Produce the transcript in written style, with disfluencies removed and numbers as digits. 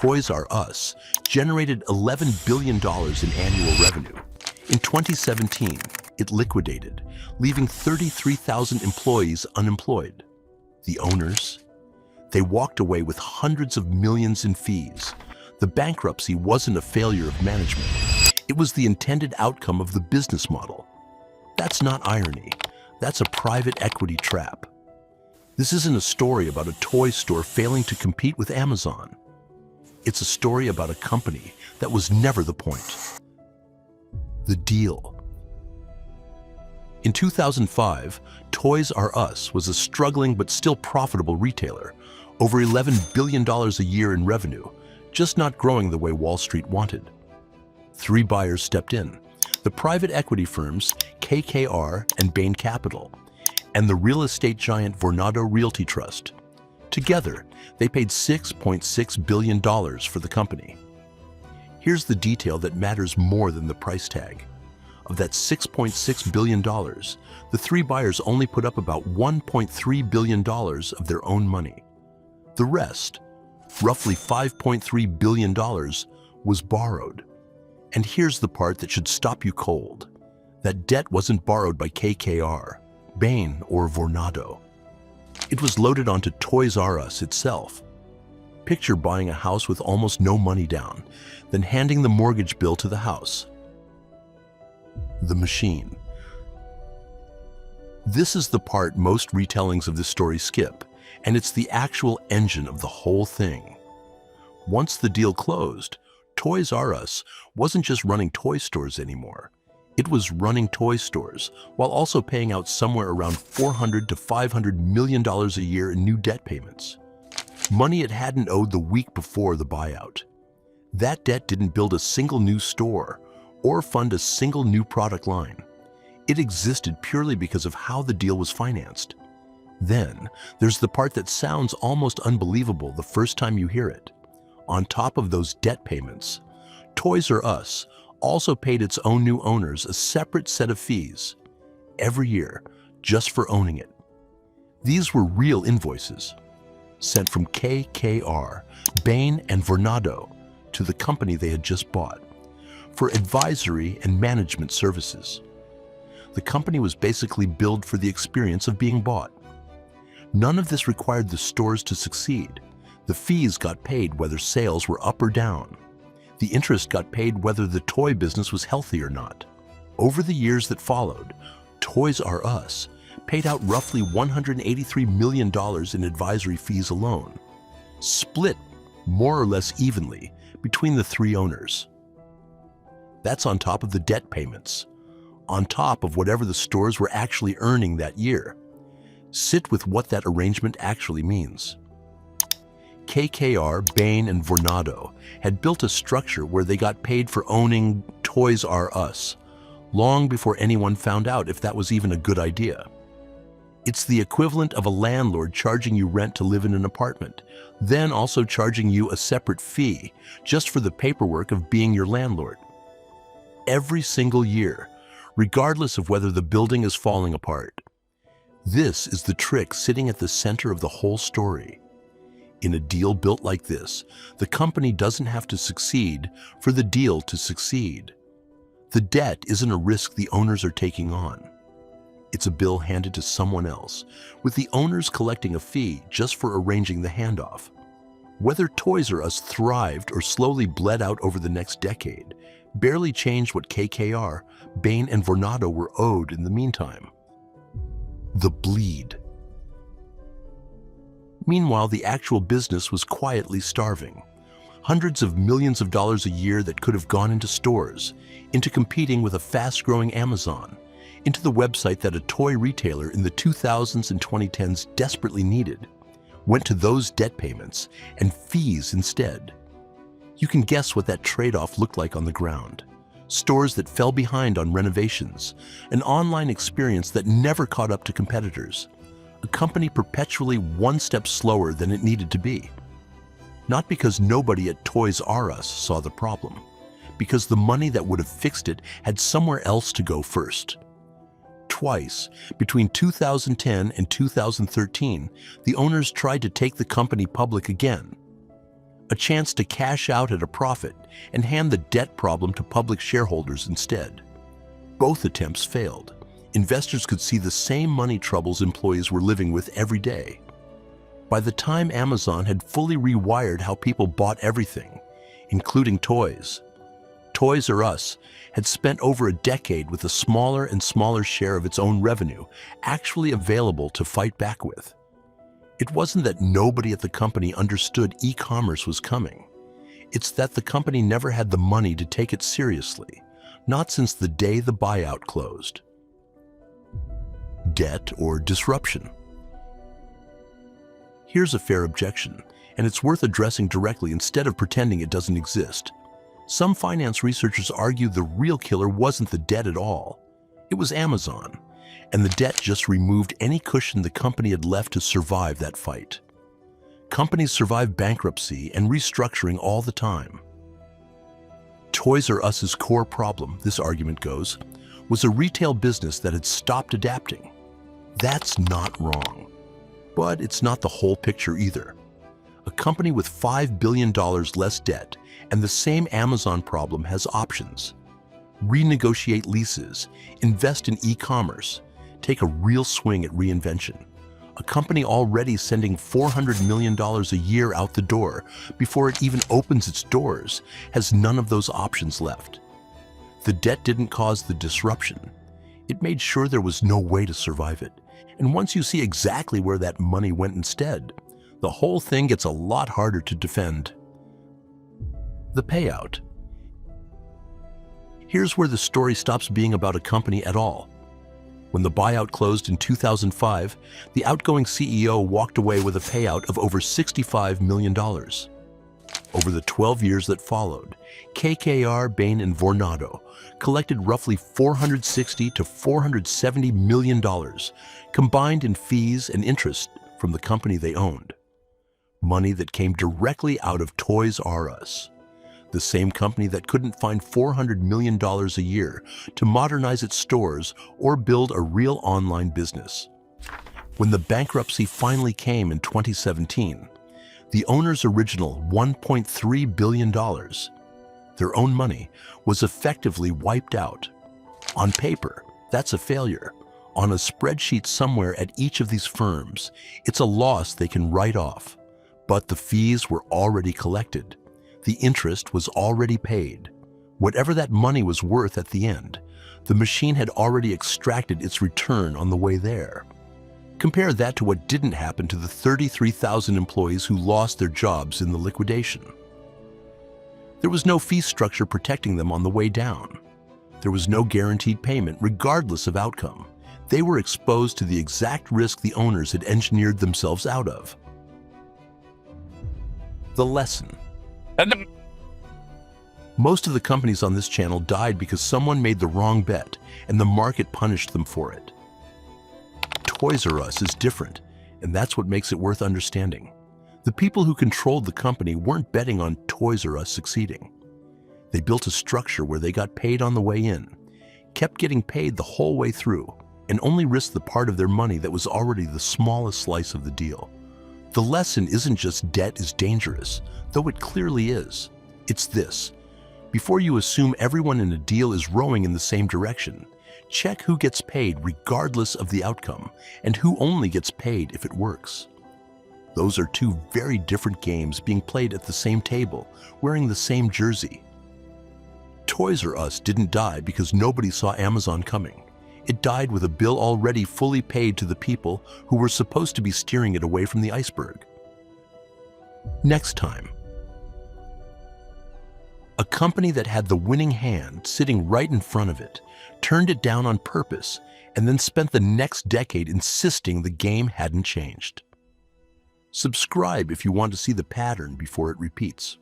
Toys R Us generated $11 billion in annual revenue. In 2017, it liquidated, leaving 33,000 employees unemployed. The owners? They walked away with hundreds of millions in fees. The bankruptcy wasn't a failure of management. It was the intended outcome of the business model. That's not irony. That's a private equity trap. This isn't a story about a toy store failing to compete with Amazon. It's a story about a company that was never the point. The deal. In 2005, Toys R Us was a struggling but still profitable retailer, over $11 billion a year in revenue, just not growing the way Wall Street wanted. Three buyers stepped in: the private equity firms KKR and Bain Capital, and the real estate giant Vornado Realty Trust. Together, they paid $6.6 billion for the company. Here's the detail that matters more than the price tag. Of that $6.6 billion, the three buyers only put up about $1.3 billion of their own money. The rest, roughly $5.3 billion, was borrowed. And here's the part that should stop you cold. That debt wasn't borrowed by KKR, Bain, or Vornado. It was loaded onto Toys R Us itself. Picture buying a house with almost no money down, then handing the mortgage bill to the house. The machine. This is the part most retellings of this story skip, and it's the actual engine of the whole thing. Once the deal closed, Toys R Us wasn't just running toy stores anymore. It was running toy stores while also paying out somewhere around $400 to $500 million a year in new debt payments. Money it hadn't owed the week before the buyout. That debt didn't build a single new store or fund a single new product line. It existed purely because of how the deal was financed. Then, there's the part that sounds almost unbelievable the first time you hear it. On top of those debt payments, Toys R Us also paid its own new owners a separate set of fees every year just for owning it. These were real invoices sent from KKR, Bain, and Vornado to the company they had just bought for advisory and management services. The company was basically billed for the experience of being bought. None of this required the stores to succeed. The fees got paid whether sales were up or down. The interest got paid whether the toy business was healthy or not. Over the years that followed, Toys R Us paid out roughly $183 million in advisory fees alone, split more or less evenly between the three owners. That's on top of the debt payments, on top of whatever the stores were actually earning that year. Sit with what that arrangement actually means. KKR, Bain, and Vornado had built a structure where they got paid for owning Toys R Us, long before anyone found out if that was even a good idea. It's the equivalent of a landlord charging you rent to live in an apartment, then also charging you a separate fee just for the paperwork of being your landlord. Every single year, regardless of whether the building is falling apart. This is the trick sitting at the center of the whole story. In a deal built like this, the company doesn't have to succeed for the deal to succeed. The debt isn't a risk the owners are taking on. It's a bill handed to someone else, with the owners collecting a fee just for arranging the handoff. Whether Toys R Us thrived or slowly bled out over the next decade barely changed what KKR, Bain, and Vornado were owed in the meantime. The bleed. Meanwhile, the actual business was quietly starving. Hundreds of millions of dollars a year that could have gone into stores, into competing with a fast-growing Amazon, into the website that a toy retailer in the 2000s and 2010s desperately needed, went to those debt payments and fees instead. You can guess what that trade-off looked like on the ground. Stores that fell behind on renovations, an online experience that never caught up to competitors, a company perpetually one step slower than it needed to be. Not because nobody at Toys R Us saw the problem, because the money that would have fixed it had somewhere else to go first. Twice, between 2010 and 2013, the owners tried to take the company public again. a chance to cash out at a profit and hand the debt problem to public shareholders instead. Both attempts failed. Investors could see the same money troubles employees were living with every day. By the time Amazon had fully rewired how people bought everything, including toys, Toys R Us had spent over a decade with a smaller and smaller share of its own revenue actually available to fight back with. It wasn't that nobody at the company understood e-commerce was coming. It's that the company never had the money to take it seriously, not since the day the buyout closed. Debt or disruption. Here's a fair objection, and it's worth addressing directly instead of pretending it doesn't exist. Some finance researchers argue the real killer wasn't the debt at all. It was Amazon, and the debt just removed any cushion the company had left to survive that fight. Companies survive bankruptcy and restructuring all the time. Toys R Us's core problem, this argument goes, was a retail business that had stopped adapting. That's not wrong. But it's not the whole picture either. A company with $5 billion less debt and the same Amazon problem has options. Renegotiate leases, invest in e-commerce, take a real swing at reinvention. A company already sending $400 million a year out the door before it even opens its doors has none of those options left. The debt didn't cause the disruption. It made sure there was no way to survive it. And once you see exactly where that money went instead, the whole thing gets a lot harder to defend. The payout. Here's where the story stops being about a company at all. When the buyout closed in 2005, the outgoing CEO walked away with a payout of over $65 million. Over the 12 years that followed, KKR, Bain, and Vornado collected roughly $460 to $470 million combined in fees and interest from the company they owned. Money that came directly out of Toys R Us, the same company that couldn't find $400 million a year to modernize its stores or build a real online business. When the bankruptcy finally came in 2017, the owner's original $1.3 billion, their own money, was effectively wiped out. On paper, that's a failure. On a spreadsheet somewhere at each of these firms, it's a loss they can write off. But the fees were already collected. The interest was already paid. Whatever that money was worth at the end, the machine had already extracted its return on the way there. Compare that to what didn't happen to the 33,000 employees who lost their jobs in the liquidation. There was no fee structure protecting them on the way down. There was no guaranteed payment regardless of outcome. They were exposed to the exact risk the owners had engineered themselves out of. The lesson. Most of the companies on this channel died because someone made the wrong bet and the market punished them for it. Toys R Us is different, and that's what makes it worth understanding. The people who controlled the company weren't betting on Toys R Us succeeding. They built a structure where they got paid on the way in, kept getting paid the whole way through, and only risked the part of their money that was already the smallest slice of the deal. The lesson isn't just debt is dangerous, though it clearly is. It's this: before you assume everyone in a deal is rowing in the same direction, check who gets paid regardless of the outcome and who only gets paid if it works. Those are two very different games being played at the same table, wearing the same jersey. Toys R Us didn't die because nobody saw Amazon coming. It died with a bill already fully paid to the people who were supposed to be steering it away from the iceberg. Next time. A company that had the winning hand sitting right in front of it turned it down on purpose and then spent the next decade insisting the game hadn't changed. Subscribe if you want to see the pattern before it repeats.